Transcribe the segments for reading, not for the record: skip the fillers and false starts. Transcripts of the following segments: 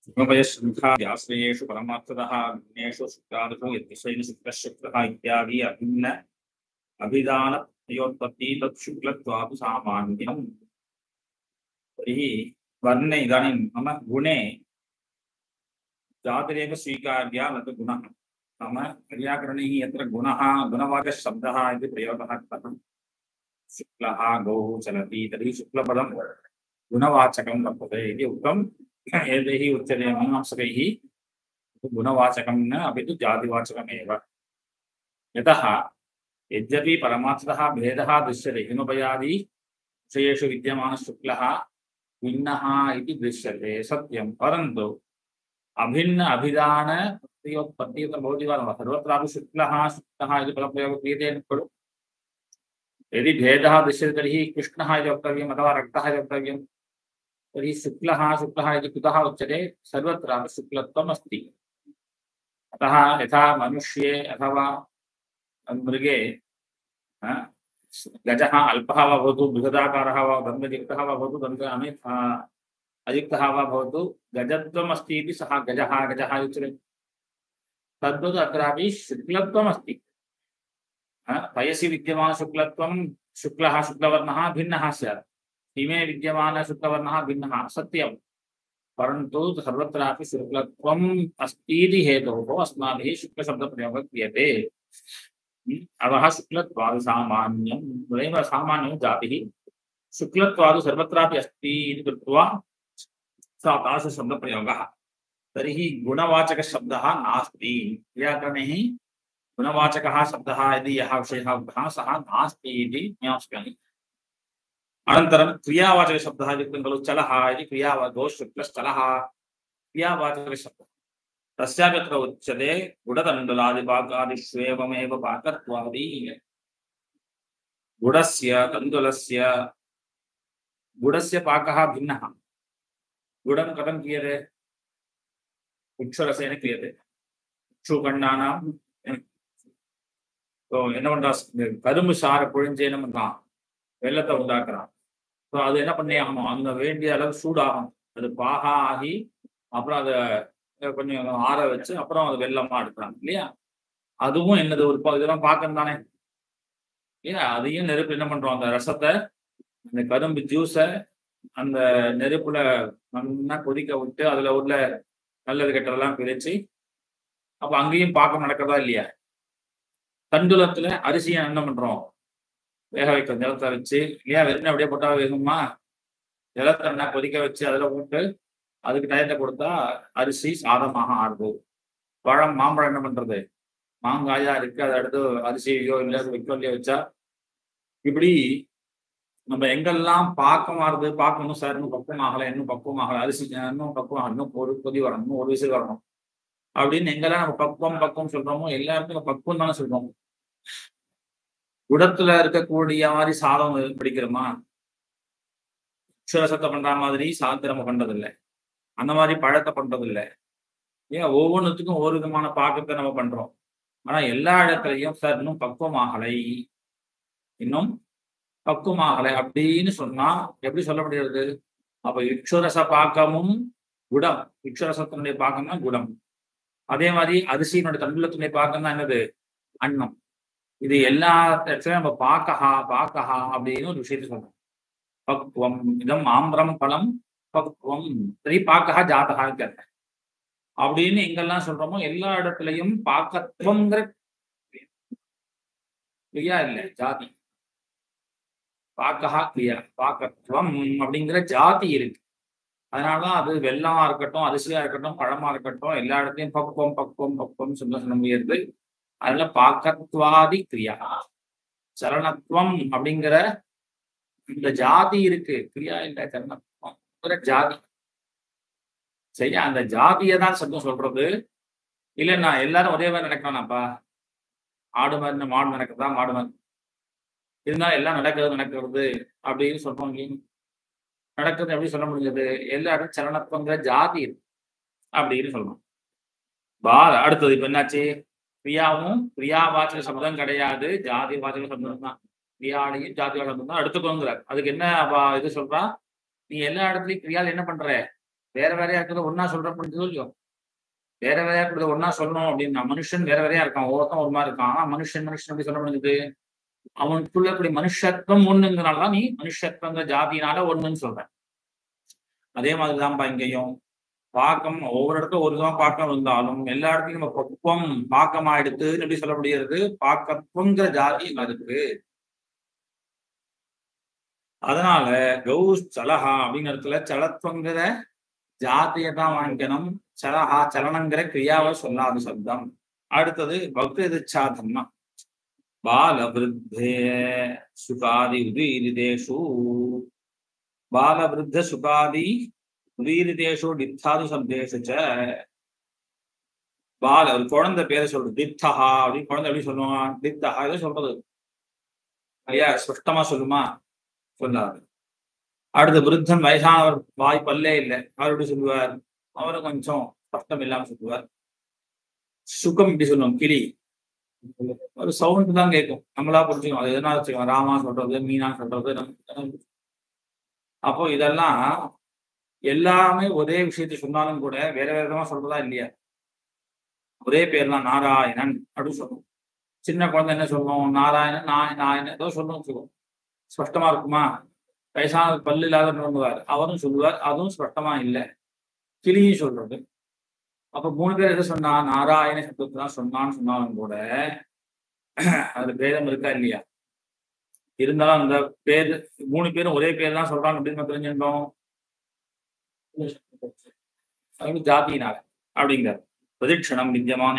व्याश्रयेषु परमार्थतः गुणेषु शुक्रादिषु यद्विषयेन शुक्लः इत्यादि अभिन्न अभिधानयोत्पत्ति तत् शुक्लत्वात् सामान्यम्। तर्हि वर्णे इदानीं मम गुणे जातिरेव स्वीकार्या न तु गुणः। मम व्याकरणैः यत्र गुणः गुणवाचकशब्दः इति प्रयोगः कृतः, शुक्लः गौः चलति, तर्हि शुक्लपदं गुणवाचकं वर्तते इति उक्तं। एतैः उच्यते मीमांसकैः गुणवाचकं न अपि तु जातिवाचकमेव। यतः यद्यपि परमार्थतः भेदः दृश्यते, हिमोपयादि विषयेषु विद्यमानः शुक्लः भिन्नः इति दृश्यते सत्यं, परन्तु अभिन्न अभिधान प्रत्योत्पत्ति भवति वा न? सर्वत्रापि शुक्लः शुक्लः इति पदप्रयोगः क्रियते खलु। यदि भेदः दृश्यते तर्हि कृष्णः इति वक्तव्यम् अथवा रक्तः इति वक्तव्यं। तर्हि शुक्लः शुक्लः इति कुतः उच्यते? सर्वत्रापि शुक्लत्वम् अस्ति। अतः यथा मनुष्ये अथवा मृगे गजः अल्पः वा भवतु, बृहदाकारः वा, दन्तयुक्तः वा भवतु, अयुक्तः वा भवतु, गजत्वम् अस्ति इति सः गजः गजः उच्यते। तद्वत् अत्रापि शुक्लत्वम् अस्ति। पयसि विद्यमानशुक्लत्वं शुक्लः शुक्लवर्णः भिन्नः स्यात्, हिमे विद्यमानशुक्लवर्णः भिन्नः सत्यं, परन्तु सर्वत्रापि शुक्लत्वम् अस्ति इति हेतोः अस्माभिः शुक्लशब्दप्रयोगः क्रियते। अतः शुक्लत्वादि सामान्यं तदेव सामान्यं जातिः, शुक्लत्वादि सर्वत्रापि अस्ति इति कृत्वा सा तादृशशब्दप्रयोगः। तर्हि गुणवाचकशब्दः नास्ति। व्याकरणैः गुणवाचकः शब्दः यदि यः विषयः उक्तः सः नास्ति इति मीमांसकैः। अनन्तरं क्रियावाचकशब्दः इत्युक्तं खलु, चलः इति क्रियावाचको शुक्लश्चलः क्रियावाचकशब्दः। तस्यापि अत्र उच्यते गुडतण्डुलादिपाकादिष्वेवमेव पाकत्वादि। गुडस्य तण्डुलस्य गुडस्य पाकः भिन्नः। गुडं कथं क्रियते? उक्षरसेन क्रियते। இக்ஷுகண்ணானாம் என்ன பண்றான்? கரும்பு சாரை புழிஞ்சு என்ன பண்றான்? வெள்ளத்தை உண்டாக்குறான். ஸோ அது என்ன பண்ணி ஆகணும்? அந்த வேண்டிய அளவு சூடாகும், அது பாகா ஆகி அப்புறம் அதை கொஞ்சம் ஆற வச்சு அப்புறம் அது வெள்ளமா எடுக்கிறாங்க இல்லையா? அதுவும் என்னது ஒரு இதெல்லாம் பார்க்கணும் தானே. ஏன் அதையும் நெருப்பு என்ன பண்றோம்? அந்த ரசத்தை, அந்த கரும்பு ஜூஸை அந்த நெருப்புல நல்லா கொதிக்க விட்டு அதுல உள்ள நல்லது கெட்டதெல்லாம் பிரிச்சு அப்ப அங்கேயும் பாக்கம் நடக்கிறதா இல்லையா? தண்டுலத்துல அரிசியை என்ன பண்றோம்? வேக வைக்க ஜலத்தை வச்சு இல்லையா? வெறும் அப்படியே போட்டா வேகுமா? ஜலத்தை என்ன கொதிக்க வச்சு அதுல போட்டு அதுக்கு டயத்தை கொடுத்தா அரிசி சாதமாக ஆடுது. பழம் மாம்பழம் என்ன பண்றது? மாங்காயா இருக்கு, அதை அடுத்து அரிசியோ இல்லை வைக்கோலையோ வச்சா இப்படி நம்ம எங்கெல்லாம் பாக்கம் ஆறுது, பார்க்கணும் சார் இன்னும் பக்குவம் ஆகலை, இன்னும் பக்குவம் ஆகலை, அரிசி இன்னும் பக்குவம், இன்னும் ஒரு கொதி வரணும், இன்னும் ஒரு விசில் வரணும் அப்படின்னு எங்கெல்லாம் நம்ம பக்குவம் சொல்றோமோ எல்லாருக்கும் பக்குவம் தானே சொல்றோம். குடத்துல இருக்கக்கூடிய மாதிரி சாதம் பிடிக்கிறோமா? அக்ஷரசத்தை பண்ற மாதிரி சாதத்தை நம்ம பண்றதில்லை, அந்த மாதிரி பழத்தை பண்றதில்லை. ஏன் ஒவ்வொன்றுத்துக்கும் ஒரு விதமான பாக்கத்தை நம்ம பண்றோம். ஆனா எல்லா இடத்துலையும் சார் இன்னும் பக்குவம் ஆகலை, இன்னும் பக்குவம் ஆகலை அப்படின்னு சொன்னா எப்படி சொல்ல முடியாது? அப்ப இக்ஷுரச பாக்கமும் குடம், இக்ஷுரசத்தினுடைய பாக்கம் தான் குடம். அதே மாதிரி அரிசியினுடைய தண்டுலத்தினுடைய பாக்கம் தான் என்னது? அன்னம். இது எல்லா இடத்துலயும் நம்ம பாக்கஹா அப்படின்னு ஒரு விஷயத்தை சொல்றோம். பக்குவம் இதம் ஆம்பிரம் பழம் பக்குவம் சரி பாக்கஹா ஜாதகா கேட்டேன் அப்படின்னு எங்கெல்லாம் சொல்றோமோ எல்லா இடத்துலையும் பாக்கத்துவங்கிற கிரியா இல்லை, ஜாதி. பாக்கஹா கிரியா, பாக்கத்துவம் அப்படிங்கிற ஜாதி இருக்கு. அதனாலதான் அது வெள்ளமா இருக்கட்டும், அரிசியா இருக்கட்டும், பழமா இருக்கட்டும், எல்லா இடத்துலையும் பக்குவம் சொல்ல முடியாது. அதனால பாக்கத்வாதி கிரியா, சரணத்துவம் அப்படிங்கிற இந்த ஜாதி இருக்கு. கிரியா இல்லை, சரணத்துவம் ஜாதி. சரியா? அந்த ஜாதியை தான் சத்தம் சொல்றது. இல்லைன்னா எல்லாரும் ஒரே மாதிரி நடக்கலாம்ப்பா. ஆடு மாதிரி மாடு நடக்குதா, மாடு மாதிரி இருந்தாலும் எல்லாம் நடக்கிறது அப்படின்னு சொல்றோம். நடக்குது எப்படி சொல்ல முடிஞ்சது? எல்லாரும் சரணத்துவங்கிற ஜாதி இருக்கு அப்படின்னு சொல்லணும். அடுத்தது இப்ப என்னாச்சு? கிரியாவும் கிரியாவாச்சக சப்தம் கிடையாது, ஜாதி வாச்சக சப்தம் தான். கிரியாலையும் ஜாதி சப்தம் தான் எடுத்துக்கோங்கிறார். அதுக்கு என்ன இது சொல்றா? நீ எல்லா இடத்துலயும் கிரியால என்ன பண்ற? வேற வேறையா இருக்கிறத ஒன்னா சொல்ற முடிஞ்சதோ இல்லையோ, வேற வேறையா இருக்கிறத ஒன்னா சொல்லணும் அப்படின்னா மனுஷன் வேற வேறையா இருக்கான், ஒவ்வொருத்தன் ஒரு மாதிரி இருக்கான். ஆனா மனுஷன் எப்படி சொல்ல முடியுது? அவனுக்குள்ள இப்படி மனுஷத்துவம் ஒண்ணுங்கிறனாலதான் நீ மனுஷத்துவங்கிற ஜாதியினால ஒண்ணுன்னு சொல்ற. அதே மாதிரிதான்ப்பா இங்கேயும் பாக்கம் ஒவ்வொரு இடத்துல ஒரு விதமா பாக்கம் இருந்தாலும் எல்லா இடத்துலயும் நம்ம பக்குவம் பாக்கமா எடுத்துன்னு எப்படி சொல்ல முடியாது? பாக்கத்துவங்கிற ஜாதி இருக்கு. அதனால கௌ சலஹா அப்படிங்கிற இடத்துல சலத்துவங்கிற ஜாத்தியை தான் வாங்கிக்கணும். சலஹா சலனங்கிற கிரியாவை சொல்லாத சப்தம். அடுத்தது பக்திச்சாதம்னா பாலவிருத்தே சுகாதி உதீரிதேஷு பாலவிருத்த சுகாதி உதீரிதேஷு டித்தாது சப்தேஷு பால ஒரு குழந்தை பேரை சொல்றது தித்தஹா அப்படின்னு. குழந்தை எப்படி சொல்லுவான்? தித்தஹா இதை சொல்றது ஐயா ஸ்பஷ்டமா சொல்லுமா? சொல்லாது. அடுத்த விருத்தன் வயசானவர், வாய் பல்லே இல்லை, அவர் எப்படி சொல்லுவார்? அவரு கொஞ்சம் ஸ்பஷ்டம் இல்லாம சொல்லுவார். சுகம் இப்படி சொல்லுவோம், கிளி ஒரு சவுண்ட் தான் கேட்கும், நம்மளா புரிஞ்சுக்கணும். அது எதனா வச்சுக்கோங்க, ராமா சொல்றது, மீனா சொல்றது. அப்போ இதெல்லாம் எல்லாமே ஒரே விஷயத்தை சொன்னாலும் கூட வேற வேற விதமா சொல்றதா இல்லையா? ஒரே பேர் தான், நாராயணன் அப்படின்னு சொல்லுவோம். சின்ன குழந்தை என்ன சொல்லுவோம்? நாராயணன், நாயன் ஏதோ சொல்லணும் வச்சுக்கோம். ஸ்பஷ்டமா இருக்குமா? வயசான பல்லு இல்லாத நோங்குவார், அவரும் சொல்லுவார், அதுவும் ஸ்பஷ்டமா இல்லை. கிளியும் சொல்றது. அப்ப 3 பேர் எதை சொன்னா? நாராயண சப்தத்தை தான் சொன்னான்னு சொன்னாலும் கூட அதுல பேதம் இருக்கா இல்லையா? இருந்தாலும் அந்த பேர் 3 பேரும் ஒரே பேர் தான் சொல்றாங்க அப்படின்னு தெரிஞ்சுட்டோம். ஜாதியினால அப்படிங்கிறார். பிரதிக்ஷணம் வித்தியமான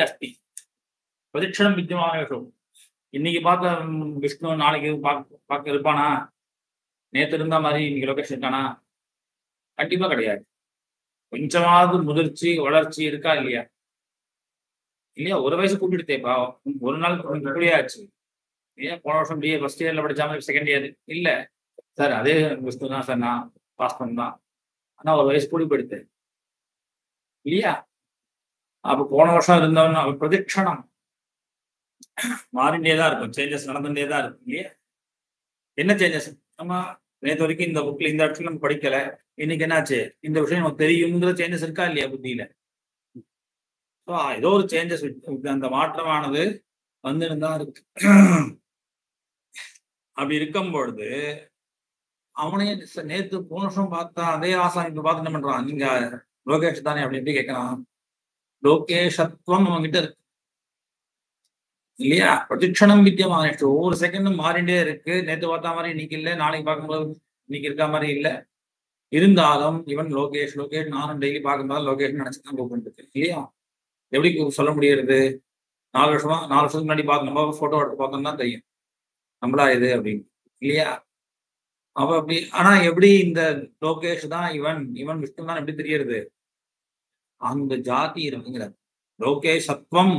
அஸ்தி. பிரதிக்ஷணம் வித்தியமான. இன்னைக்கு பார்த்த விஷ்ணு நாளைக்கு பார்க்க இருப்பானா? நேற்று இருந்த மாதிரி இன்னைக்கு லொகேஷன் இருக்கானா? கண்டிப்பா கிடையாது. கொஞ்சமாவது முதிர்ச்சி வளர்ச்சி இருக்கா இல்லையா? இல்லையா? ஒரு வயசு கூட்டிடுத்தேப்பா, ஒரு நாள் ஆச்சு. ஏன் போன வருஷம் பிஏ ஃபர்ஸ்ட் இயர்ல படிச்சாம செகண்ட் இயர் இல்ல சார், அதே விஷ்ணு தான் சார், நான் பாஸ் பண்ணதான். ஆனா ஒரு வயசு கூடி போயிடுத்தேன் இல்லையா? அப்ப போன வருஷம் இருந்தவன் பிரதிக்ஷணம் மாறிண்டே தான் இருக்கும், சேஞ்சஸ் நடந்துட்டே தான் இருக்கும் இல்லையா? என்ன சேஞ்சஸ்? நம்ம நேற்று வரைக்கும் இந்த புக்ல இந்த இடத்துல நம்ம படிக்கல, இன்னைக்கு என்னாச்சு? இந்த விஷயம் நமக்கு தெரியுங்கிற சேஞ்சஸ் இருக்கா இல்லையா புத்தியில? ஏதோ ஒரு சேஞ்சஸ், அந்த மாற்றமானது வந்துதான் இருக்கு. அப்படி இருக்கும் பொழுது அவனே நேற்று போன வருஷம் பார்த்தா அதே ஆசாமி இப்ப பார்த்து என்ன பண்றான்? நீங்க லோகேஷ் தானே அப்படி எப்படி கேட்கறான்? லோகேஷத்துவம் நம்ம கிட்ட இருக்கு இல்லையா? பிரதிக்ஷணம் வித்தியமான ஒவ்வொரு செகண்டும் மாறிண்டே இருக்கு. நேற்று பார்த்த மாதிரி இன்னைக்கு இல்லை, நாளைக்கு பார்க்கும்போது இன்னைக்கு இருக்கா மாதிரி இல்லை. இருந்தாலும் இவன் லோகேஷ் லோகேஷ், நானும் டெய்லி பார்க்கும்போது லோகேஷ் நினைச்சுதான் கூப்பிட்டு இல்லையா? எப்படி சொல்ல முடியறது? 4 வருஷத்துக்கு முன்னாடி நம்ம போட்டோ எடுத்து பார்த்தோம்னா தெரியும் நம்மளா இது அப்படின்னு இல்லையா? அவ அப்படி. ஆனா எப்படி இந்த லோகேஷ் தான் இவன், இவன் விஷ்ணு தான் எப்படி தெரியறது? அந்த ஜாதி இருக்குங்கிற லோகேஷத்துவம்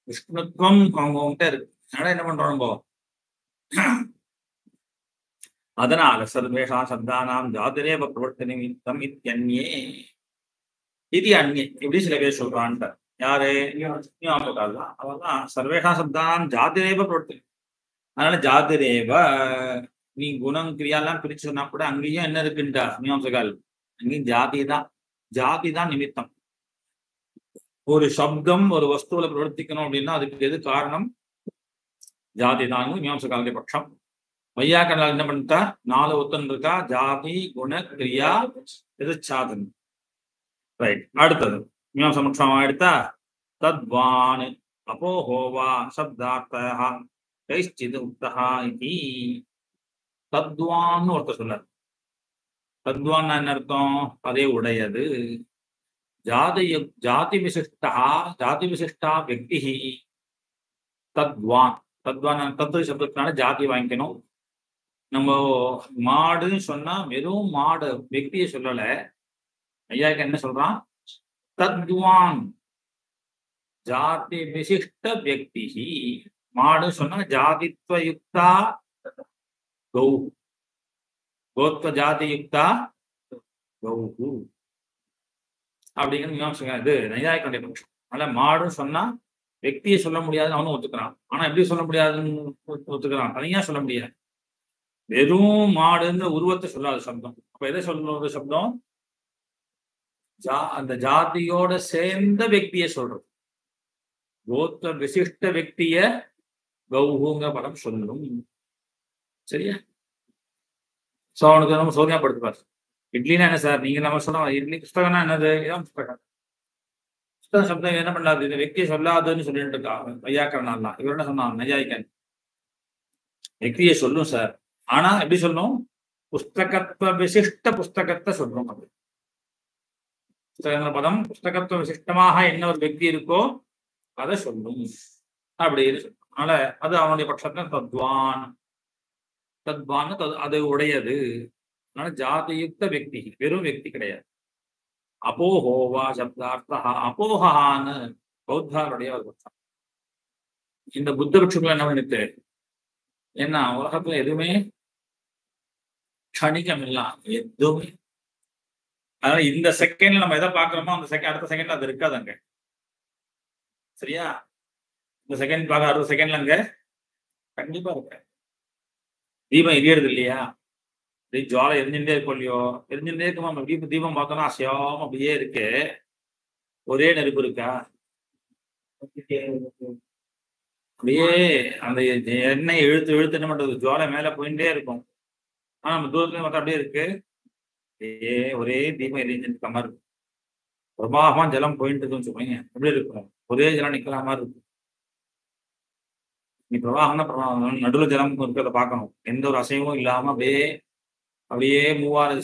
விஷ்ணுத்துவம் அவங்ககிட்ட இருக்கு. அதனால என்ன பண்றோம் நம்ம? அதனால சர்வேஷா சப்தானாம் ஜாதிரேவ பிரவர்த்தனை நிமித்தம் இத்தியன்யே இது அந்நிய இப்படி சில பேர் சொல்றான்ட்ட. யாரு? அவதான் சர்வேஷா சப்தானாம் ஜாதிரேவ பிரவர்த்தனை. அதனால ஜாதிரேவ நீ குணம் கிரியாலாம் பிரிச்சு சொன்னா கூட அங்கேயும் என்ன இருக்குன்றா மீமாம்சகால், அங்கேயும் ஜாதி தான் நிமித்தம். ஒரு சப்தம் ஒரு வஸ்துவில பிரவர்த்திக்கணும் அப்படின்னா அதுக்கு எது காரணம்? ஜாதி தான் மீமாம்சகாலுடைய பட்சம். வையாக்கனால் என்ன பண்ணிட்டா? 4 ஒத்தன் இருக்கா, ஜாதி குண கிரியா எதிர்ச்சாதன். ரைட். அடுத்தது மீமாம்ச பட்சம் எடுத்தா தத்வான் அப்போஹோவா சப்தார்த்தா கைச்சித் உக்தஹா இதி. தத்வான்னு ஒருத்தர் சொன்னார். தத்வான் என்ன அர்த்தம்? அதே உடையது. ஜாதி விசிஷ்டா வியக்தி தத்வான். தத்வான் தத்துவ சப்தத்தினால ஜாதி வாங்கிக்கணும். நம்ம மாடுன்னு சொன்னா வெறும் மாடு வியக்தியை சொல்லல. ஐயாக்கு என்ன சொல்றான்? தத்வான் ஜாதி விசிஷ்ட வியக்தி. மாடு சொன்னா ஜாதித்வயுக்தா கௌ, கோத்வ ஜாதியுக்தா கௌஹு அப்படிங்கிற மீமாம்சங்க. இது நையாயிக்கனுடைய பட்சம். அதனால மாடுன்னு சொன்னா வியக்தியை சொல்ல முடியாதுன்னு அவனும் ஒத்துக்கிறான். ஆனா எப்படி சொல்ல முடியாதுன்னு ஒத்துக்கிறான்? தனியா சொல்ல முடியாது. வெறும் மாடுன்னு உருவத்தை சொல்லாது சப்தம். அப்ப எதை சொல்றது சப்தம்? அந்த ஜாதியோட சேர்ந்த व्यक्तिயை சொல்றது. கோத்திர விசிஷ்ட व्यक्तिய கௌஹுங்க படம் சொல்லும். சரியா? சோ அவனுக்கு நம்ம சோதனைப்படுத்துவார். இட்லினா என்ன சார்? நீங்க நம்ம சொன்னோம் இட்லி புஸ்தகம்னா என்னது? இதான் புஸ்தகம். புஸ்தக சப்தம் என்ன பண்ணாது? இந்த व्यक्तिயை சொல்லாதுன்னு சொல்லிட்டு இருக்காங்க வையாக்கரணாலாம். இவர் என்ன சொன்னாங்க? நையாயிக்கன் व्यक्तिயை சொல்லும் சார். ஆனா எப்படி சொல்லும்? புஸ்தகத்துவ விசிஷ்ட புஸ்தகத்தை சொல்றோம். அது புஸ்தகங்கிற பதம் புஸ்தகத்துவ விசிஷ்டமாக என்ன ஒரு व्यक्ति இருக்கோ அதை சொல்லும் அப்படின்னு சொல்லும். அதனால அது அவனுடைய பட்சத்துல தத்வான். தத்வான் அது உடையது. அதனால ஜாதியுக்த व्यक्ति வெறும் व्यक्ति கிடையாது. அபோஹோவா சப்தார்த்தா அபோகான்னு பௌத்தாருடைய ஒரு பட்சம். இந்த புத்த பிட்சுக்கள் என்ன பண்ணிட்டு ஏன்னா உலகத்துல எதுவுமே க்ஷணிகம் இல்ல, எதுவுமே. அதனால இந்த செகண்ட்ல நம்ம எதை பாக்குறோமோ அந்த செகண்ட் அடுத்த செகண்ட்ல அது இருக்காது அங்க. சரியா? இந்த செகண்ட் பார்க்க அடுத்த செகண்ட்ல அங்க கண்டிப்பா இருக்க. தீபம் எரியறது இல்லையா? ஜுவாலை எரிஞ்சுட்டே இருக்கும் இல்லையோ? எரிஞ்சுட்டே இருக்குமா? நம்ம தீபம் பார்த்தோம்னா அசையாம அப்படியே இருக்கு. ஒரே நெருப்பு இருக்கா? அப்படியே அந்த எண்ணெய் இழுத்து இழுத்து என்ன பண்றது? ஜுவாலை மேல போயிட்டே இருக்கும். ஆனா நம்ம தூரத்துல பார்த்தா அப்படியே இருக்கு. ஒரே தீபம் எரிஞ்சுட்டு இருக்க மாதிரி இருக்கும். பிரபாகமா ஜலம் போயிட்டு இருக்குன்னு சொல்லுவீங்க. எப்படி இருக்கும்? ஒரே ஜலம் நிக்கிற மாதிரி இருக்கும். நீ பிரவாகம்னா பிரவாகம் நடுவில் ஜலம் இருக்கிறத பார்க்கணும். எந்த ஒரு அசைவும் இல்லாம அப்படியே மூவாறு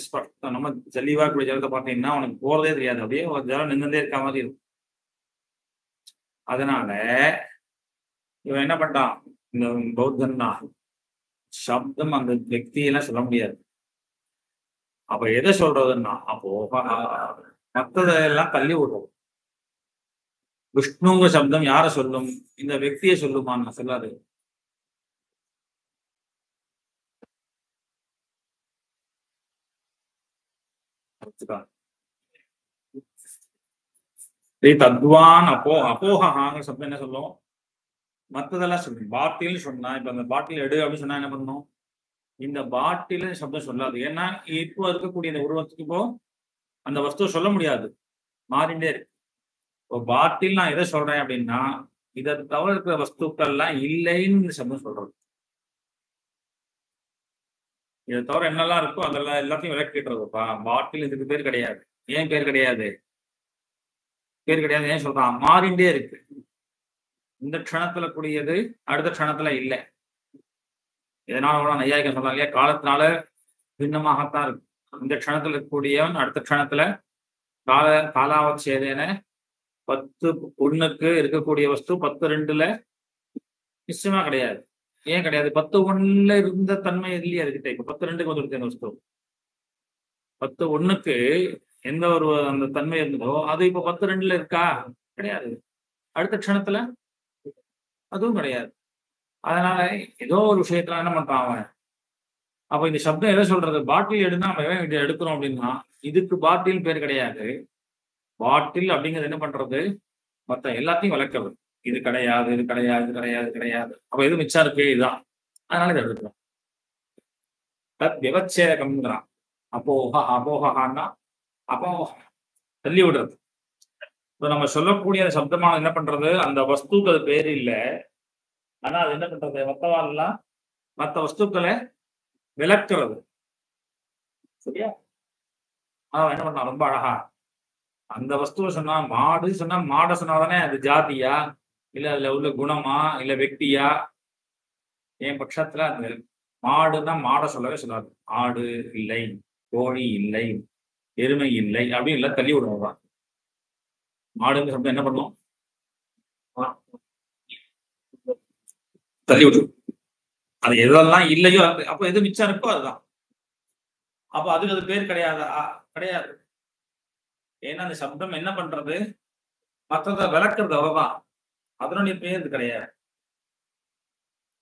நம்ம தெளிவா கூடிய ஜலத்தை பார்த்தீங்கன்னா உனக்கு போறதே தெரியாது. அப்படியே ஒரு ஜலம் நின்றுதே இருக்க மாதிரி இருக்கும். அதனால இவன் என்ன பண்ணான்? இந்த பௌத்தன்னா சப்தம் அந்த व्यक्तिயெல்லாம் சொல்ல முடியாது. அப்ப எதை சொல்றதுன்னா அப்போ மற்றதெல்லாம் தள்ளி விடுறோம். விஷ்ணுங்க சப்தம் யார சொல்லும்? இந்த व्यक्तिயை சொல்லுமான்னு சொல்லாது. தத்வான் அபோகாங்க சப்தம் என்ன சொல்லும்? மற்றதெல்லாம் சொல்லும். பாட்டில் சொன்னா இப்ப அந்த பாட்டில் எடு அப்படின்னு சொன்னா என்ன பண்ணணும்? இந்த பாட்டில் சப்தம் சொல்லாது. ஏன்னா இப்போ இருக்கக்கூடிய இந்த உருவத்துக்கு இப்போ அந்த வஸ்துவை சொல்ல முடியாது, மாறிண்டே இருக்கு. இப்போ பாட்டில் நான் எதை சொல்றேன் அப்படின்னா இதை தவிர இருக்கிற வஸ்துக்கள்லாம் இல்லைன்னு சப்தம் சொல்றது. இதை தவிர என்னெல்லாம் இருக்கோ அதெல்லாம் எல்லாத்தையும் விளக்கிட்டுறதுப்பா. பாட்டில் இதுக்கு பேர் கிடையாது. ஏன் பேர் கிடையாது? பேர் கிடையாது ஏன் சொல்றான்? மாறிண்டே இருக்கு. இந்த க்ஷணத்துல கூடியது அடுத்த க்ஷணத்துல இல்லை. இதனால நையாயிகம் சொல்றாங்க இல்லையா? காலத்தினால பின்னமாகத்தான் இருக்கு. இந்த க்ஷணத்துல இருக்கக்கூடியவன் அடுத்த க்ஷணத்துல காலாவச்சேதேன 10:1 இருக்கக்கூடிய வஸ்து 10:2 நிச்சயமா கிடையாது. ஏன் கிடையாது? 10:1 இருந்த தன்மை இல்லையா அதுகிட்ட? இப்ப 10:2 வந்துருக்கு அந்த வஸ்து. 10:1 எந்த ஒரு அந்த தன்மை இருந்ததோ அது இப்ப 10:2 இருக்கா? கிடையாது. அடுத்த க்ஷணத்துல அதுவும் கிடையாது. அதனால ஏதோ ஒரு விஷயத்துல என்ன பண்றான் அவன்? அப்ப இந்த சப்தம் எதை சொல்றது? பாட்டில் எடுனா நம்ம இதை எடுக்கிறோம் அப்படின்னா இதுக்கு பாட்டில் பேர் கிடையாது. பாட்டில் அப்படிங்கிறது என்ன பண்றது? மற்ற எல்லாத்தையும் விளக்கிறது. இது கிடையாது, இது கிடையாது, இது கிடையாது, கிடையாது. அப்ப எது மிச்சம் இருக்கு? இதுதான். அதனால இதை எடுக்கிறோம். தத் விவச்சேதகம்ங்கிறான். அபோகான்னா அப்போ தள்ளி விடுறது. இப்போ நம்ம சொல்லக்கூடிய சப்தமான என்ன பண்றது? அந்த வஸ்துக்கு அது பேர் இல்லை. ஆனா அது என்ன பண்றது? மற்றவாள்லாம் மற்ற வஸ்துக்களை விளக்குறது. சரியா? அவன் என்ன பண்ணான்? ரொம்ப அழகா அந்த வஸ்துவை சொன்னா மாடு சொன்னா மாடை சொன்னாதானே அது ஜாதியா இல்ல அதுல உள்ள குணமா இல்ல व्यक्तिயா? என் பட்சத்துல அந்த மாடுன்னா மாடை சொல்லவே சொல்லாது. ஆடு இல்லை, கோழி இல்லை, எருமை இல்லை அப்படின்னு எல்லாம் தள்ளி விடுவான். மாடுன்னு சப்தம் என்ன பண்ணும்? தள்ளி விட்டு அது எதெல்லாம் இல்லையோ அப்ப எது மிச்சம் இருக்கோ அதுதான். அப்ப அதுக்கு அது பேர் கிடையாது. கிடையாது. ஏன்னா அந்த சப்தம் என்ன பண்றது? மற்றதை விளக்குறது அவ்வளவுதான். அதனுடைய பேர் கிடையாது.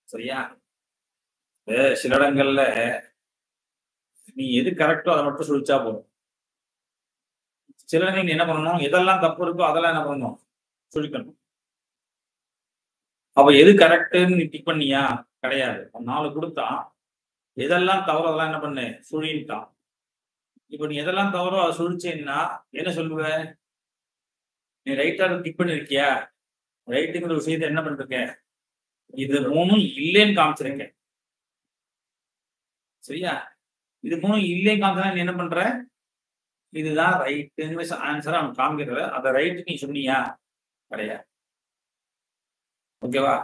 சரியா? சில இடங்கள்ல நீ எது கரெக்டோ அதை மட்டும் சொல்லிச்சா போதும். சில இடங்கள் நீ என்ன பண்ணணும்? எதெல்லாம் தப்பு இருக்கோ அதெல்லாம் என்ன பண்ணணும்? சொல்லிக்கணும். அப்ப எது கரெக்டுன்னு நீ டிக் பண்ணியா? கிடையாது. 4 கொடுத்தா எதெல்லாம் தவறோ அதெல்லாம் என்ன பண்ணு சுழின்ட்டான். இப்ப நீ எதெல்லாம் தவறோ அதை சுழிச்சேன்னா என்ன சொல்லுவ? நீ ரைட்டா கிளிக் பண்ணிருக்கியா? ரைட்டுங்கிற விஷயத்தை என்ன பண்ணிருக்க? இது மூணும் இல்லைன்னு காமிச்சிருக்கேன். சரியா? இது மூணும் இல்லைன்னு காமிச்சா நீ என்ன பண்ற? இதுதான் ரைட்டுங்கிற ஆன்சரை அவன் காமிக்கிற. அந்த ரைட்டு நீ சொன்னியா? கிடையாது. ஓகேவா?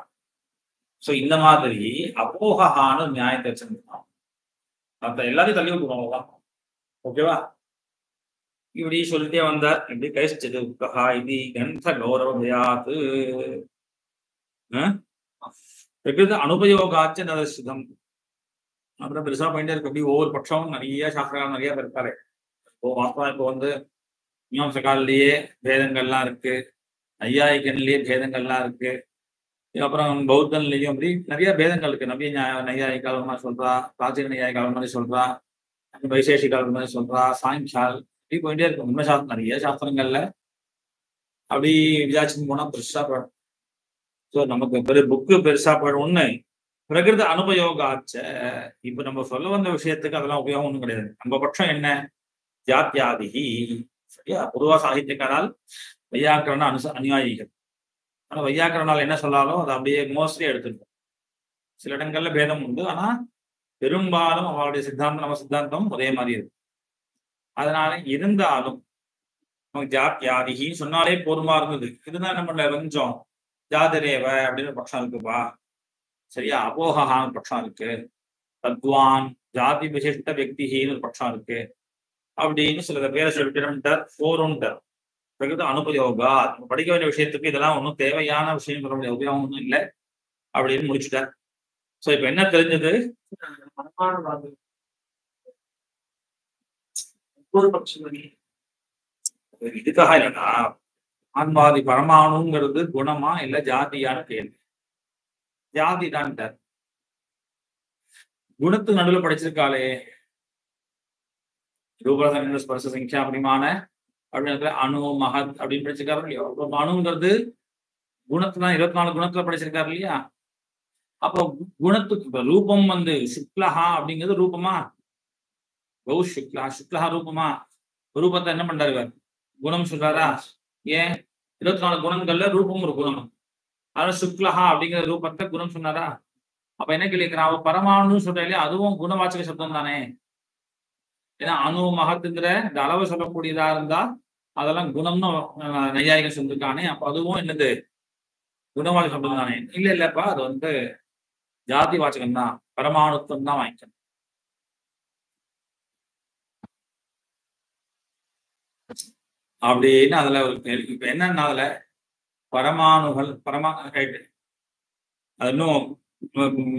சோ இந்த மாதிரி அப்போகான நியாயத்தை வச்சிருந்தான். மற்ற எல்லாத்தையும் தள்ளி விட்டுருவாங்க. ஓகேவா? இப்படி சொல்லிட்டே வந்தார். இப்படி கைஷ்டது உக்கஹா இது கந்த கௌரவயாத்து அனுபயோகாச்ச நதசிதம். அப்புறம் பெருசா போயிட்டே இருக்கு. அப்படி ஒவ்வொரு பட்சமும் நிறைய சாஸ்திரங்கள் நிறைய பேர் இருக்காரு. இப்போ வாஸ்தவம் இப்போ வந்து மீமாம்சகாலிலேயே பேதங்கள்லாம் இருக்கு, நையாயிகன்லயே பேதங்கள்லாம் இருக்கு, அப்புறம் பௌத்தன்லயும் அப்படி நிறைய பேதங்கள் இருக்கு. நவீன நையாயிக்கால் மாதிரி சொல்றா, பிராச்சீன நையாயிக்கால் மாதிரி சொல்றா, வைசேஷிகால் மாதிரி சொல்றா, சாங்கியால் இப்படி போயிட்டே இருக்கு. உண்மை சாஸ்திரம் நிறைய சாஸ்திரங்கள்ல அப்படி விசாரிச்சுன்னு போனா பெருசா போயிடும். ஸோ நமக்கு புக்கு பெருசா போயிடும். ஒண்ணு பிரகிருத அனுபயோகாச்ச. இப்ப நம்ம சொல்ல வந்த விஷயத்துக்கு அதெல்லாம் உபயோகம் ஒன்றும் கிடையாது. நம்ம பட்சம் என்ன? ஜாத்தியாதிகி. சரியா? பொதுவா சாகித்யக்காரால் வையாக்கரண அனுயாயிகள். ஆனா வையாக்கரனால் என்ன சொன்னாலும் அதை அப்படியே மோஸ்ட்லி எடுத்துருக்கோம். சில இடங்கள்ல பேதம் உண்டு. ஆனா பெரும்பாலும் அவருடைய சித்தாந்தம் நம்ம சித்தாந்தம் ஒரே மாதிரி இருக்கு. அதனால இருந்தாலும் நமக்கு ஜாத்தியாதிகின்னு சொன்னாலே போதுமா இருந்தது. இதுதான் என்ன பண்ணல, கொஞ்சம் ஜாதிரேவ அப்படின்னு பட்சம் இருக்குப்பா. சரியா? அபோகான பட்சம் இருக்கு, தத்வான் ஜாதி விசிஷ்ட வெக்திகின்னு ஒரு பட்சம் இருக்கு அப்படின்னு சில பேரை சொல்லிட்டு போருண்டர். பிரகிருத அனுபயோகா. படிக்க வேண்டிய விஷயத்துக்கு இதெல்லாம் ஒன்றும் தேவையான விஷயம் சொல்ல முடியாது, உபயோகம் ஒன்றும் இல்லை அப்படின்னு முடிச்சுட்டார். சோ இப்ப என்ன தெரிஞ்சது? இதுக்காக இல்லைன்னா ஆன்மாதி பரமாணுங்கிறது குணமா இல்ல ஜாதியான கேள்வி. ஜாதி தான். குணத்து நடுவில் படிச்சிருக்காளே ரூபரச ஸ்பர்ச சங்கியா பரிமாண அப்படின்னு அணு மகத் அப்படின்னு படிச்சிருக்காரு இல்லையா? அணுங்கிறது குணத்து தான். 24 குணத்துல படிச்சிருக்காரு இல்லையா? அப்போ குணத்துக்கு ரூபம் வந்து சுக்லஹா அப்படிங்கிறது ரூபமா? கௌ சுக்லா சுக்லஹா ரூபமா? ரூபத்தை என்ன பண்றாரு? குணம் சொல்றாரா? ஏன் 24 குணங்கள்ல ரூபம் ஒரு குணம். அதனால சுக்லஹா அப்படிங்கிற ரூபத்தை குணம் சொன்னாரா? அப்ப என்ன கேள்விக்கிறான்? அவ பரமாணுன்னு சொல்ற இல்லையா, அதுவும் குணவாச்சக சப்தம் தானே. ஏன்னா அணு மகத்துங்கிற இந்த அளவை சொல்லக்கூடியதா இருந்தா அதெல்லாம் குணம்னு நையாயிகம் சொல்லிருக்கானே. அப்ப அதுவும் என்னது? குணவாச்சக சப்தம் தானே. இல்லப்பா, அது வந்து ஜாதி வாச்சகம் தான், பரமாணுத்துவம் தான் வாங்கிக்கணும். அப்படின்னு அதுல ஒரு கேள்வி. இப்ப என்னன்னா அதுல பரமாணுகள் ரைட்டு, அது இன்னும்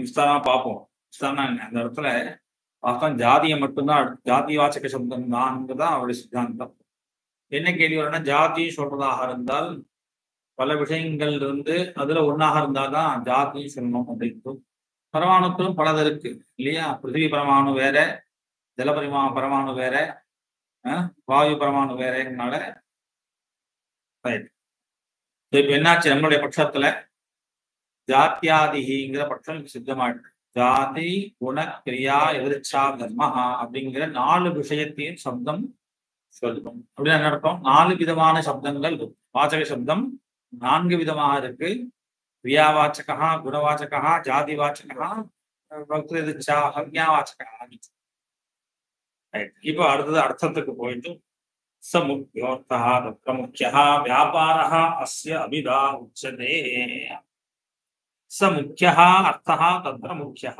விஸ்தாரமா பார்ப்போம். விஸ்தாரமா அந்த இடத்துல பார்த்தா ஜாதியை மட்டும்தான், ஜாதி வாச்சக சப்தம் தான் அவருடைய சித்தாந்தம். என்ன கேள்வி வரும்னா, ஜாதியும் சொல்றதாக இருந்தால் பல விஷயங்கள் இருந்து அதுல ஒன்னாக இருந்தாதான் ஜாதியும் சொல்லணும் அப்படின்னு. பரமாணுக்களும் பலது இருக்கு இல்லையா? பிருத்திவி பரமாணு வேற, ஜல பரமாணு வேற, வாயு பரமாணு வேறனால இப்ப என்னாச்சு? நம்மளுடைய பட்சத்துல ஜாத்தியாதிகிங்கிற பட்சம் சித்தமாயிட்டு, ஜாதி குண கிரியா எதிர்ச்சா தர்மஹா அப்படிங்கிற 4 விஷயத்தையும் சப்தம் சொல்லும். அப்படின்னு என்ன அர்த்தம்? 4 விதமான சப்தங்கள். வாச்சக சப்தம் 4 விதமாக இருக்கு. கிரியாவாச்சகா, குணவாச்சகா, ஜாதிவாச்சகா, எதிர்ச்சா அஞ்ஞாவாச்சகா. இப்போ அடுத்தது அர்த்தத்துக்கு போயிட்டு स मुख्योऽर्थः तत्र मुख्यः व्यापारः अस्य अभिधा उच्यते. स मुख्यः अर्थः तत्र मुख्यः.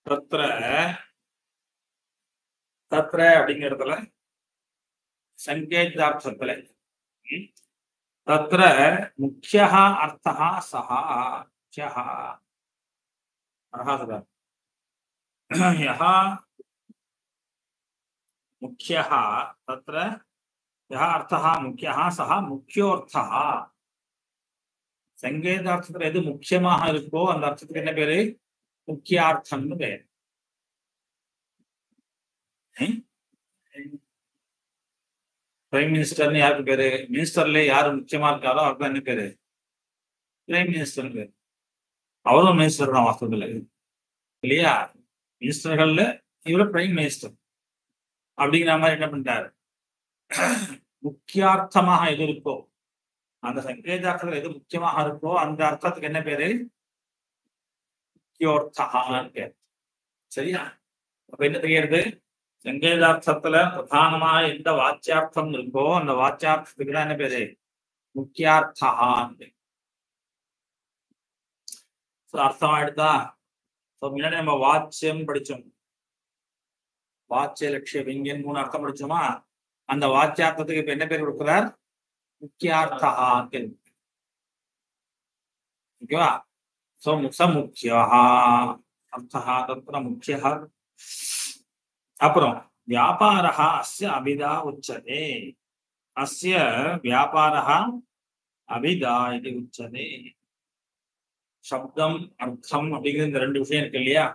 तत्र तत्र அப்படிங்கிறதுல சங்கேதார்த்தத்துல तत्र मुख्यः अर्थः सः मुख्यः यः मुख्यः तत्र यः अर्थः मुख्यः सः मुख्योर्थः. சங்கேதார்த்தத்துல எது முக்கியமாக இருக்கோ அந்த அர்த்தத்துக்கு என்ன பேரு? முக்கியார்த்தம்னு பேரு. பிரைம் மினிஸ்டர்னு யாருக்கு பேரு? மினிஸ்டர்ல யாரு முக்கியமா இருக்காரோ அவருக்கு என்ன பேரு? பிரைம் மினிஸ்டர்னு பேரு. அவரும் மினிஸ்டர் தான் வாஸ்தவத்துல இல்லையா? மினிஸ்டர்கள்ல இவரு பிரைம் மினிஸ்டர் அப்படிங்கிற மாதிரி என்ன பண்ணிட்டாரு, முக்கியார்த்தமாக எது இருக்கோ அந்த சங்கேதார்த்தத்தில் எது முக்கியமாக இருக்கோ அந்த அர்த்தத்துக்கு என்ன பேரு, முக்கியோர்த்தகான்னு பேர். சரியா? அப்ப என்ன தெரியுது, சங்கேதார்த்தத்துல பிரதானமாக எந்த வாச்சியார்த்தம் இருக்கோ அந்த வாச்சியார்த்தத்துக்கு தான் என்ன பேரு, முக்கியார்த்தகான்னு. அர்த்தம் எடுத்தா முன்னாடி நம்ம வாச்சியம் படிச்சோம், வாச்சிய லட்சிய விங்கியன் 3 அர்த்தம் படிச்சோமா, அந்த வாச்சியார்த்தத்துக்கு இப்ப என்ன பேர் கொடுக்கிறார், முக்கியார்த்தா. ஓகேவா? சோ முக்கியா அர்த்தா தத்ர முக்கிய. அப்புறம் வியாபாரः அஸ்ய அபிதா உச்சதே, அஸ்ய வியாபாரः அபிதா இது உச்சதே. சப்தம் அர்த்தம் அப்படிங்கிற இந்த 2 விஷயம் இருக்கு இல்லையா,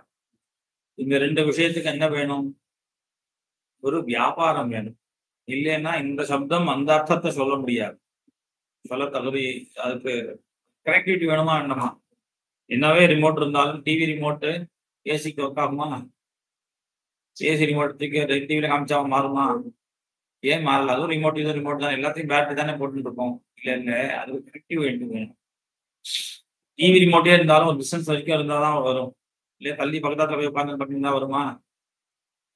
இந்த 2 விஷயத்துக்கு என்ன வேணும், ஒரு வியாபாரம் வேணும். இல்லைன்னா இந்த சப்தம் அந்த அர்த்தத்தை சொல்ல முடியாது, சொல்ல தகுதி, அதுக்கு கனெக்டிவிட்டி வேணுமா வேணுமா. என்னவே ரிமோட் இருந்தாலும் டிவி ரிமோட்டு ஏசிக்கு ஒர்க் ஆகுமா, ஏசி ரிமோட் டிவியில காமிச்சா மாறுமா, ஏன் மாறல, அதுவும் ரிமோட் இதுவும் ரிமோட் தான், எல்லாத்தையும் பேட்டரி தானே போட்டுட்டு இருக்கோம். இல்ல இல்ல அதுக்கு கனெக்டிவிட்டி வேணும். டிவி ரிமோட்டே இருந்தாலும் ஒரு டிஸ்டன்ஸ் வரைக்கும் இருந்தாதான் வரும், இல்லையா தள்ளி பக்கத்துல போய் உட்காந்து பார்த்தீங்கன்னா வருமா,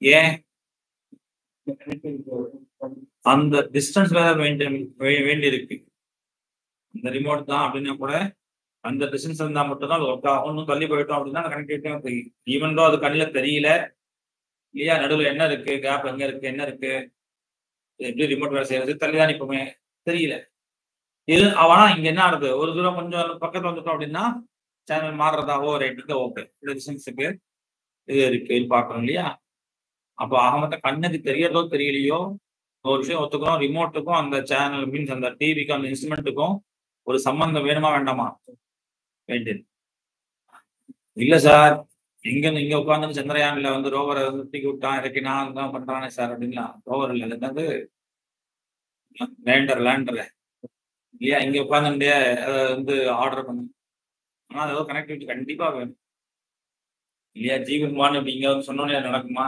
ஏன் அந்த டிஸ்டன்ஸ் வேற வேண்டி இருக்கு. இந்த ரிமோட் தான் அப்படின்னா கூட அந்த டிஸ்டன்ஸ் இருந்தா மட்டும்தான் அது ஒர்க் ஆகும். ஒன்றும் தள்ளி போயிட்டோம் அப்படின்னா அந்த கனெக்டிவிட்டியும் தெரியும். ஈவன் தோ அது கண்ணில் தெரியல இல்லையா, நடுவில் என்ன இருக்கு, கேப் எங்க இருக்கு, என்ன இருக்கு, எப்படி ரிமோட் வேலை செய்யறது, தள்ளிதான் இப்பவுமே தெரியல. இது அவனா இங்க என்ன ஆகுது, ஒரு தூரம் கொஞ்சம் பக்கத்துல வந்துட்டோம் அப்படின்னா சேனல் மாறுறதா, ஓ ரைட்டுங்க ஓகே, இந்த டிஸ்டன்ஸுக்கு இது இருக்கு பார்க்கணும் இல்லையா. அப்போ ஆக மொத்தம் கண்ணுக்கு தெரியறதோ தெரியலையோ ஒரு விஷயம் ஒத்துக்கிறோம், ரிமோட்டுக்கும் அந்த சேனல் மீன்ஸ் அந்த டிவிக்கும் அந்த இன்ஸ்ட்ருமெண்ட்டுக்கும் ஒரு சம்பந்தம் வேணுமா வேண்டாமா, வேண்டியது. இல்ல சார் இங்க உட்காந்து சந்திரயான்ல வந்து ரோவரை தூக்கி விட்டான் இறக்கினான் தான் பண்றானே சார் அப்படின்னா, ரோவர் இல்ல என்னது லேண்டர் இல்லையா, இங்க உட்காந்து அதை வந்து ஆர்டர் பண்ணு. ஆனா அது ஏதோ கனெக்டிவிட்டி கண்டிப்பா வேணும் இல்லையா. ஜீவன்மான் இப்படி இங்க வந்து சொன்னோன்னே நடக்குமா,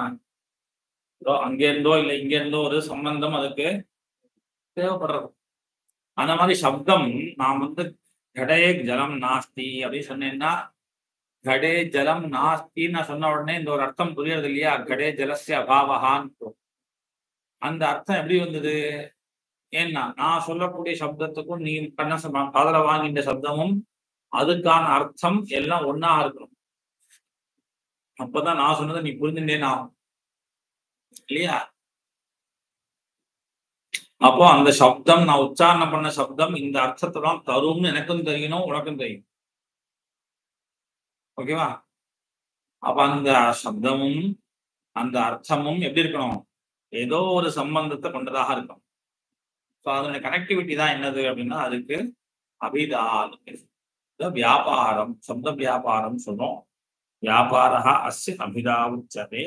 அங்க இருந்தோ இல்ல இங்க இருந்தோ ஒரு சம்பந்தம் அதுக்கு தேவைப்படுறது. அந்த மாதிரி சப்தம் நான் வந்து கடே ஜலம் நாஸ்தி அப்படின்னு சொன்னேன்னா, கடே ஜலம் நாஸ்தின்னு நான் சொன்ன உடனே இந்த ஒரு அர்த்தம் புரியுறது இல்லையா, கடே ஜலசிய அபாவகான்னு. அந்த அர்த்தம் எப்படி வந்தது, ஏன்னா நான் சொல்லக்கூடிய சப்தத்துக்கும் நீ காதல வாங்கின்ற சப்தமும் அதுக்கான அர்த்தம் எல்லாம் ஒன்னா இருக்கணும். அப்பதான் நான் சொன்னதை நீ புரிஞ்சுட்டேன்னு ஆகும் இல்லையா. அப்போ அந்த சப்தம் நான் உச்சாரணம் பண்ண சப்தம் இந்த அர்த்தத்தை தான் தரும்னு எனக்கும் தெரியணும், உனக்கும் தெரியும். ஓகேவா? அப்ப அந்த சப்தமும் அந்த அர்த்தமும் எப்படி இருக்கணும், ஏதோ ஒரு சம்பந்தத்தை கொண்டதாக இருக்கும். ஸோ அதனுடைய கனெக்டிவிட்டி தான் என்னது அப்படின்னா அதுக்கு அபிதா வியாபாரம், சப்த வியாபாரம் சொல்றோம். வியாபாரா அஸ்ய அபிதா உச்சதே.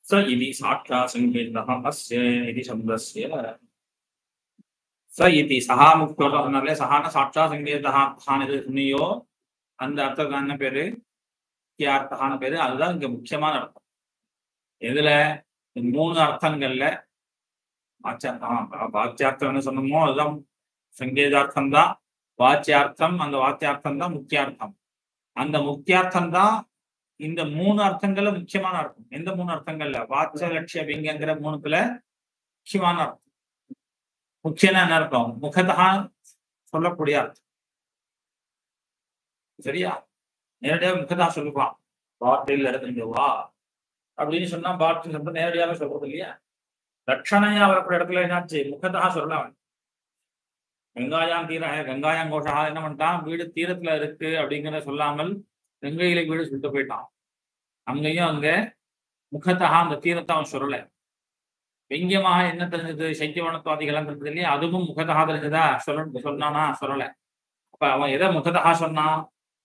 स इति साक्षात् संकेतः अस्य इति शब्दस्य स इति सहा मुक्तोटनाले सहाன साक्षात् संकेतः அர்த்தானது சொன்னியோ அந்த அர்த்தத்துக்கு என்ன பேரு, முக்கியார்த்தகான பேரு. அதுதான் இங்க முக்கியமான அர்த்தம். எதுல 3 அர்த்தங்கள்ல வாச்சியார்த்தம் சொன்னோமோ அதுதான் சங்கேதார்த்தம் தான் வாச்சியார்த்தம், அந்த வாச்சியார்த்தம் தான் முக்கியார்த்தம். அந்த முக்கியார்த்தம் தான் இந்த 3 அர்த்தங்கள்ல முக்கியமான அர்த்தம். எந்த 3 அர்த்தங்கள்ல, வாச்ச லட்சிய விங்கிற 3த்துல முக்கியமான அர்த்தம். முக்கியம்னா என்ன அர்த்தம், முகத்தா சொல்லக்கூடிய அர்த்தம். சரியா? நேரடியாக முகத்தா சொல்லுவான், பாட்டில் எடுத்துட்டு வா அப்படின்னு சொன்னா பாட்டில் சொல்ற நேரடியாக சொல்றது இல்லையா. லட்சணையா வரக்கூடிய இடத்துல என்னாச்சு, முகத்தா சொல்லலாம். கங்காயாம் தீர கங்காயாம் கோஷா என்ன பண்ணிட்டான், வீடு தீரத்துல இருக்கு அப்படிங்கிற சொல்லாமல் கங்கையில வீடு சுட்டு போயிட்டான். அங்கேயும் அங்க முகத்தா அந்த தீரத்தை அவன் சொல்லல. வெங்கியமாக என்ன தெரிஞ்சது, சைத்தியவனத்துவாதிகள் தெரிஞ்சது இல்லையா, அதுவும் முகத்தா தெரிஞ்சதா சொன்னானா, சொல்லல. அப்ப அவன் எதை முகத்தா சொன்னான்,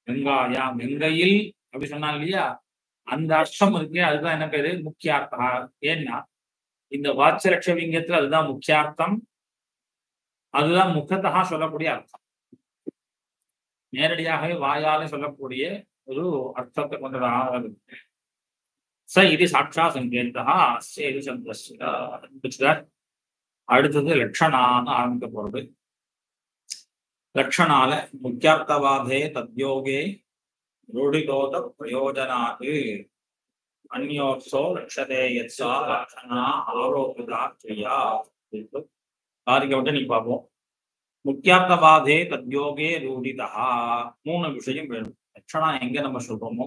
கங்காயா கங்கையில் அப்படி சொன்னான் இல்லையா, அந்த அர்த்தம் இருக்கு. அதுதான் என்ன பேரு, முக்கியார்த்தா. ஏன்னா இந்த வாட்ச லட்சவிங்கத்துல அதுதான் முக்கியார்த்தம், அதுதான் முகத்தகா சொல்லக்கூடிய அர்த்தம். நேரடியாகவே வாயாலே சொல்லக்கூடிய ஒரு அர்த்தத்தை கொண்டதாக ச இது சாட்சா சங்கேதா அஸ்ய இது சப்தஸ்ய. அடுத்தது லட்சணான்னு ஆரம்பிக்க போறது. லட்சணால முக்கியார்த்தவாதே தத்யோகே ரூಢிதோத பிரயோஜனாது அந்யோர்சோ லட்சதே யத்சா லட்சணா ஆரோபிதா கிரியா. காரிக்க விட்டு நீ பார்ப்போம். முக்கியார்த்தவாதே தத்யோகே ரூಢிதா. 3 விஷயம் வேணும். லட்சணா எங்க நம்ம சொல்றோமோ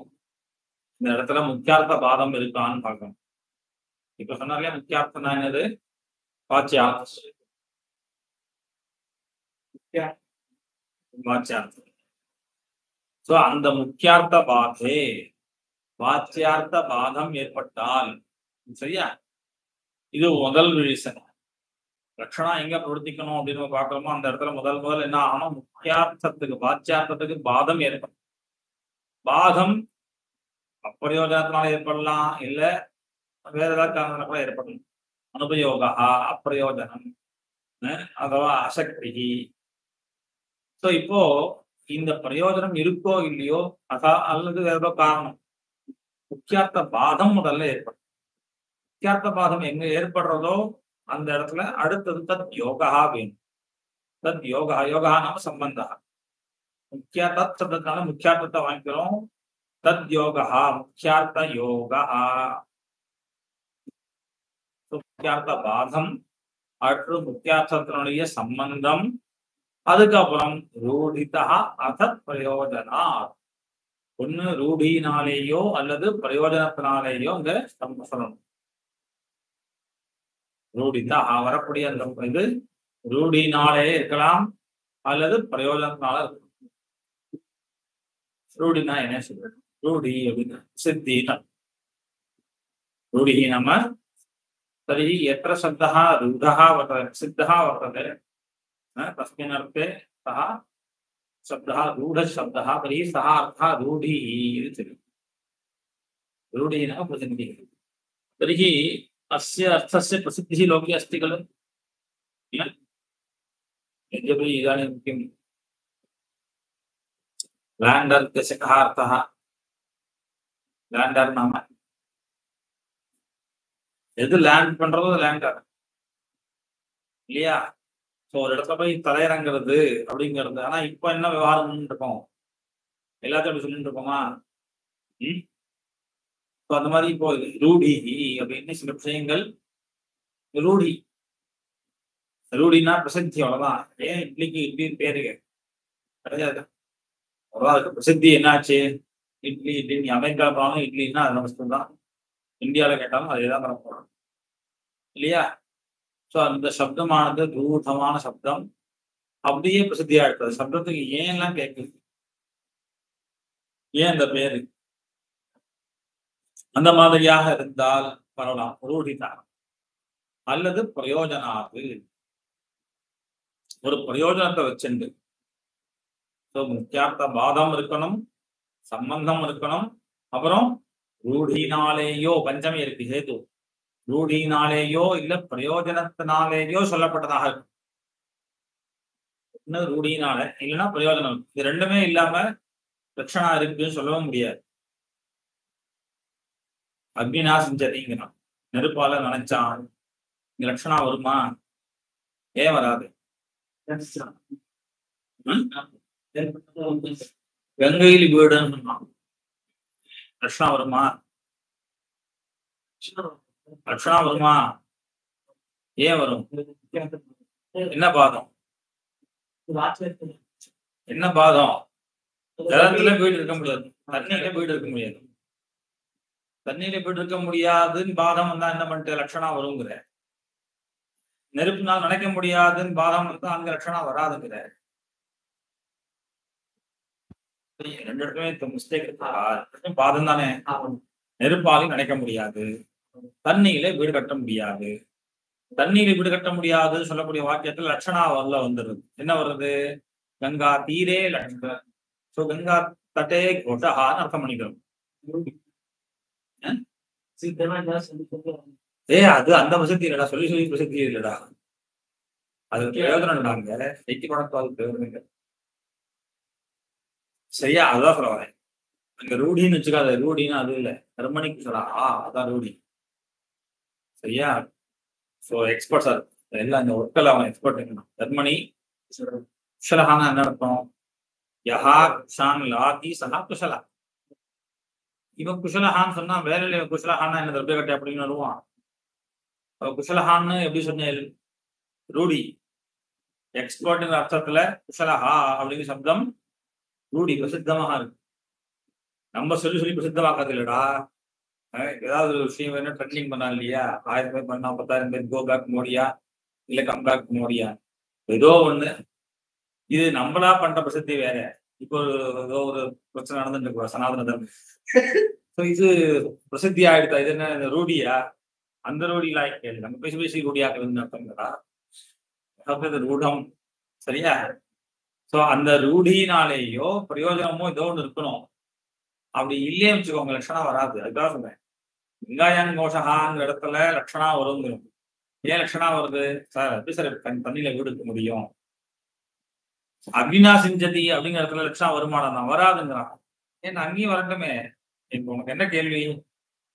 இந்த இடத்துல முக்கியார்த்த பாதம் இருக்கான்னு பார்க்கணும். இப்ப சொன்னாலே முக்கியார்த்தம் என்னது? வாச்சியார்த்தம். வாச்சியார்த்தம். சோ அந்த முக்கியார்த்த பாதே வாச்சியார்த்த பாதம் ஏற்பட்டால், சரியா, இது முதல் ரீசன். லட்சணா எங்க பிரவர்த்திக்கணும் அப்படின்னு பார்க்கணுமோ அந்த இடத்துல முதல் என்ன ஆகணும்? முக்கியார்த்தத்துக்கு வாச்சியார்த்தத்துக்கு பாதம் ஏற்படும். பாதம் அப்பிரயோஜனத்தினால ஏற்படலாம், இல்ல வேற ஏதாவது காரணத்தினால கூட ஏற்படலாம். அனுபயோகா, அப்பிரயோஜனம், அதுவா அசக்தி. சோ இப்போ இந்த பிரயோஜனம் இருக்கோ இல்லையோ அல்லது வேற ஏதோ காரணம், முக்கியார்த்த பாதம் முதல்ல ஏற்படும். முக்கியார்த்த பாதம் எங்க ஏற்படுறதோ அந்த இடத்துல அடுத்தது தத் யோகா வேணும். தத் யோகா, யோகா நாம சம்பந்தா. முக்கியார்த்த சப்தத்தினால முக்கியார்த்தத்தை வாங்கிக்கிறோம். தத் யோகா முக்கியார்த்த யோகா. முக்கியார்த்த பாதம், அடுத்து முக்கியார்த்தத்தினுடைய சம்பந்தம், அதுக்கப்புறம் ரூಢிதா அத பிரயோஜனா. ஒண்ணு ரூಢினாலேயோ அல்லது பிரயோஜனத்தினாலேயோ இங்க சொல்லணும். ரூಢிதா வரக்கூடிய அந்த இது ரூಢினாலே இருக்கலாம் அல்லது பிரயோஜனத்தினால இருக்கலாம். ரூಢினா என்ன சொல்றது? ரூಢி அப்படின்னா சித்தி. ரூಢி நாம तर्हि यत्र शब्दः रूढः वर्तते, सिद्धः वर्तते, तस्मिन् अर्थे सः शब्दः रूढशब्दः, तर्हि सः अर्थः रूढिः इति उच्यते. रूढिः नाम प्रसिद्धिः. तर्हि अस्य अर्थस्य प्रसिद्धिः लोके अस्ति खलु. यद्यपि इदानीं किं लैण्डर् इत्यस्य कः अर्थः? लैण्डर् नाम எது லேண்ட் பண்றதோ லேண்டர் இல்லையா? ஸோ ஒரு இடத்துல போய் தலையிறங்கிறது அப்படிங்கிறது. ஆனா இப்ப என்ன விவகாரம் இருக்கும், எல்லாத்தையும் அப்படி சொல்லிட்டு இருக்கோமா? அந்த மாதிரி இப்போ ரூಢி அப்படின்னு சில விஷயங்கள் ரூಢி. ரூಢினா பிரசித்தி, அவ்வளவுதான். ஏன் இட்லிக்கு இட்லி பேரு கிடையாது, அவ்வளவுதான். பிரசித்தி என்னாச்சு? இட்லி இட்லி. நீ அமெரிக்கா போனாலும் இட்லின்னா அது நம்ம தான், இந்தியாவில் கேட்டாலும் அதே தான் பண்ண போறோம் இல்லையா? ஸோ அந்த சப்தமானது ரூடமான சப்தம், அப்படியே பிரசித்தியா இருக்கிறது. சப்தத்துக்கு ஏன்லாம் கேட்குது, ஏன் அந்த பேரு? அந்த மாதிரியாக இருந்தால் வரலாம் ரூಢிதான். அல்லது பிரயோஜனாது, ஒரு பிரயோஜனத்தை வச்சுண்டு. ஸோ முக்கியார்த்த பாதம் இருக்கணும், சம்பந்தம் இருக்கணும், அப்புறம் ரூಢினாலேயோ, பஞ்சமி இருக்கு ஹேது, ரூಢினாலேயோ இல்ல பிரயோஜனத்தினாலேயோ சொல்லப்பட்டதாக இருக்கும். இன்னும் ரூಢினால இல்லைன்னா பிரயோஜனம், இது ரெண்டுமே இல்லாம லட்சணா இருக்குன்னு சொல்லவும் முடியாது. அக்னினா செஞ்சதீங்கிறான், நெருப்பால நினைச்சான், இங்க லட்சணா வருமா? ஏன் வராது? கங்கையில் வீடுன்னு சொன்னான், லட்சணா வருமா? லட்சணா வருமா? ஏன் வரும்? என்ன பாதம்? என்ன பாதம்? ஜலத்துல வீடு இருக்க முடியாது, தண்ணியில வீடு இருக்க முடியாது. தண்ணியில வீடு இருக்க முடியாதுன்னு பாதம் வந்தா என்ன பண்ணிட்டு லட்சணா வருங்கிற. நெருப்புனால் நினைக்க முடியாதுன்னு பாதம் வந்தா அங்க லட்சணா வராதுங்கிற. ரெண்டு இடத்துமே மிஸ்டேக் இருக்கா? பாதம் தானே. நெருப்பாலையும் நினைக்க முடியாது, தண்ணியில வீடு கட்ட முடியாது. தண்ணியில வீடு கட்ட முடியாது சொல்லக்கூடிய வாக்கியத்துல லட்சணா வரல வந்துடுது. என்ன வருது? கங்கா தீரே லட்சண. சோ கங்கா தட்டே கோட்டஹான்னு அர்த்தம் பண்ணிக்கிறோம். அது அந்த பிரசித்தி இல்லடா, சொல்லி சொல்லி பிரசித்தி இல்லடா, அது பிரயோஜனம்டாங்க. எக்கி பணத்தும் அது பிரயோஜனம். சரியா? அதுதான் சொல்ல வரேன். அங்க ரூடின்னு வச்சுக்காத, ரூடின்னு அது இல்ல, கர்மணிக்கு சொல்லா அதான் ரூடி. சரியா? ஸோ எக்ஸ்பர்ட் சார் எல்லாம் இந்த ஒர்க்கில் அவன் எக்ஸ்பர்ட் இருக்கணும். கர்மணி குஷலஹானா என்ன அர்த்தம்? யஹா குஷான் லாதி சஹா குஷலா. இவன் குஷலஹான்னு சொன்னா வேலையில குஷலஹான்னா என்ன தர்பே கட்டை அப்படின்னு வருவான். குஷலஹான்னு எப்படி சொன்னேன்? ரூடி. எக்ஸ்பர்ட்ங்கிற அர்த்தத்துல குஷலஹா அப்படிங்கிற சப்தம் ரூடி பிரசித்தமாக இருக்கு. நம்ம சொல்லி சொல்லி பிரசித்தமாக்காது இல்லடா. ஏதாவது ஒரு விஷயம் வேணும் ட்ரெண்டிங் பண்ணா இல்லையா, 1000 பேர் பண்ணா 10,000 பேர் கோ பேக் மோடியா இல்ல கம் பேக் மோடியா, ஏதோ ஒண்ணு. இது நம்மளா பண்ற பிரசித்தி வேற. இப்போ ஏதோ ஒரு பிரச்சனை நடந்துட்டு இருக்கு சனாதன தர்மம், இது பிரசித்தி ஆயிடுதா? இது என்ன ரூடியா? அந்த ரூடிலாம் கேள்வி நம்ம பேசி பேசி ரூடியாக்குறதுன்னு அர்த்தம்டா. ரூடம். சரியா? சோ அந்த ரூடினாலேயோ பிரயோஜனமோ ஏதோ ஒண்ணு இருக்கணும். அப்படி இல்லையே வச்சுக்கோங்க லட்சணம் வராது. அதுக்காக சொல்றேன், வெங்காயம் கோஷகாங்கிற இடத்துல லட்சணா வரும். ஏன் லட்சணா வருது சார்? எப்படி சார் தண்ணியில வீடு இருக்க முடியும்? அக்னினா சிஞ்சதி அப்படிங்கிற இடத்துல லட்சணா வருமானம் தான் வராதுங்கிறான். ஏன் அங்கேயும் வரட்டுமே. இப்போ உனக்கு என்ன கேள்வி?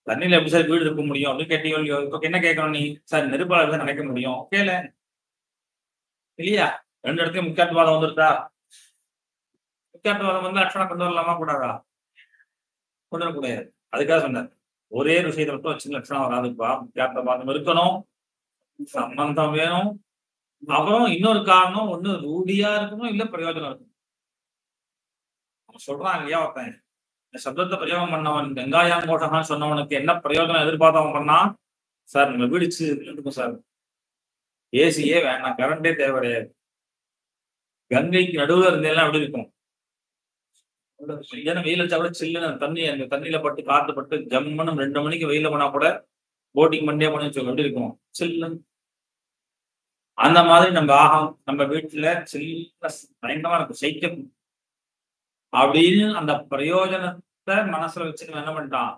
தண்ணியில எப்படி சார் வீடு இருக்க முடியும் அப்படின்னு கேட்டீங்க. இப்போ என்ன கேட்கணும் நீ? சார் நெருப்பால தான் நினைக்க முடியும் கேள இல்லையா? ரெண்டு இடத்துலயும் முக்கியத்துவாதம் வந்துருதா? முக்கியத்துவாதம் வந்து லட்சணம் கொண்டு வரலாமா கூடாதா? கொண்டு வரக்கூடாது. அதுக்காக சொன்னார் ஒரே விஷயத்தை மட்டும் வச்சு லட்சணம் வராதுப்பா, முக்கியத்துவாதம் இருக்கணும், சம்பந்தம் வேணும், அப்புறம் இன்னொரு காரணம் ஒண்ணு ரூடியா இருக்கணும் இல்ல பிரயோஜனம் இருக்கணும். சொல்றான் இல்லையா ஒருத்தன், சப்தத்தை பிரயோகம் பண்ணவன் வெங்காயம் கோஷகான்னு சொன்னவனுக்கு என்ன பிரயோஜனம் எதிர்பார்த்தவன் பண்ணா? சார் நம்ம வீடிச்சு இருக்கும் சார், ஏசியே வேணாம், கரண்டே தேவை கிடையாது, கங்கைக்கு நடுவுல இருந்தேலாம் அப்படி இருக்கும். வெயில் வச்சா கூட சில்லுன்னு தண்ணி அந்த தண்ணியில பட்டு காத்து பட்டு ஜம்முன்னு 2 மணிக்கு வெயில போனா கூட போட்டிங் பண்ணே பண்ணி வச்சு எப்படி இருக்கும் சில்லுன்னு. அந்த மாதிரி நம்ம நம்ம வீட்டுல சில்ல பயங்கரமா இருக்கும் சைக்கியம் அப்படின்னு அந்த பிரயோஜனத்தை மனசுல வச்சுட்டு என்ன பண்ணிட்டான்,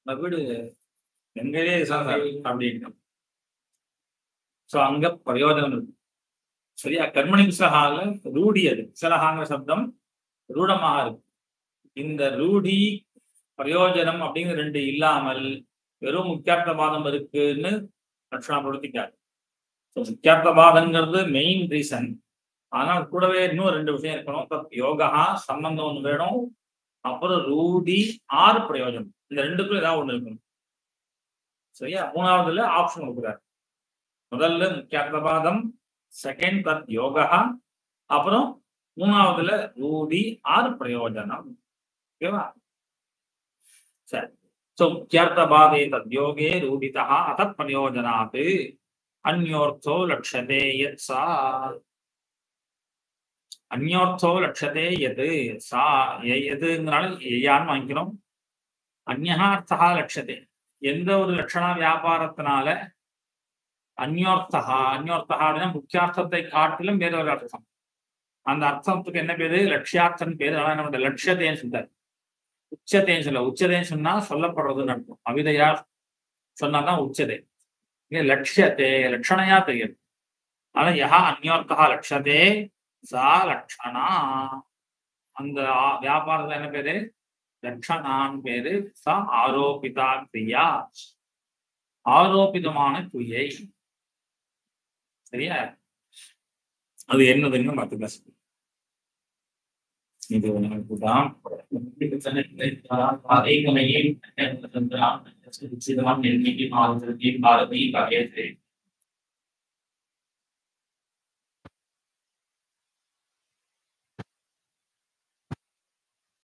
நம்ம வீடு எங்கேயே அப்படின்னு. சோ அங்க பிரயோஜனம் இருக்கு. சரியா? கர்மணி விசலஹால ரூடி, அது விசலஹாங்கிற சப்தம் ரூடமாக இருக்கு. இந்த ரூடி பிரயோஜனம் அப்படிங்கிற 2 இல்லாமல் வெறும் முக்கியார்த்தவாதம் இருக்குன்னு லட்சணப்படுத்திக்காரு. முக்கியார்த்தவாதங்கிறது மெயின் ரீசன். ஆனால் கூடவே இன்னும் 2 விஷயம் இருக்கணும். யோகா சம்பந்தம் ஒண்ணு வேணும், அப்புறம் ரூடி ஆறு பிரயோஜனம். இந்த 2க்கும் ஏதாவது ஒண்ணு இருக்கணும். சரியா? 3வதுல ஆப்ஷன் கொடுக்குறாரு. முதல்ல முக்கியார்த்தவாதம், செகண்ட் தத் யோகா, அப்புறம் 3வதுல ரூடி ஆறு பிரயோஜனம். ஓகேவா? சரி. சோ முக்கியார்த்தவாதே தத்யோகே ரூடிதா அதத் பிரயோஜனாத் அந்யோர்த்தோ லட்சதே யத் சா. அந்யோர்த்தோ லட்சதே எது சா, எதுங்கிறனால யான்னு வாங்கிக்கிறோம். அந்யஹா அர்த்தா லட்சதே, எந்த ஒரு லட்சண வியாபாரத்தினால அந்யோர்த்தா, அந்யோர்த்தா முக்கியார்த்தத்தை காட்டிலும் வேற ஒரு அர்த்தம். அந்த அர்த்தத்துக்கு என்ன பேரு? லட்சியார்த்தம் பேரு. ஆனா நம்ம லட்சியத்தைன்னு சொல்றாரு, உச்சத்தைன்னு சொல்ல. உச்சதைன்னு சொன்னா சொல்லப்படுறதுன்னு அர்த்தம். அவிதையா சொன்னாதான் உச்சதை. லட்சியத்தை லட்சணையா தெரியுது. ஆனா யஹா அந்யோர்த்தா லட்சதே சா லட்சணா. அந்த வியாபாரத்துல என்ன பேரு? லட்சணான்னு பேரு. சா ஆரோபிதா கிரியா, ஆரோபிதமான கிரியை. சரியா? அது என்னதுன்னு பார்த்துக்கலாம். இது நமக்குதான் பாரதி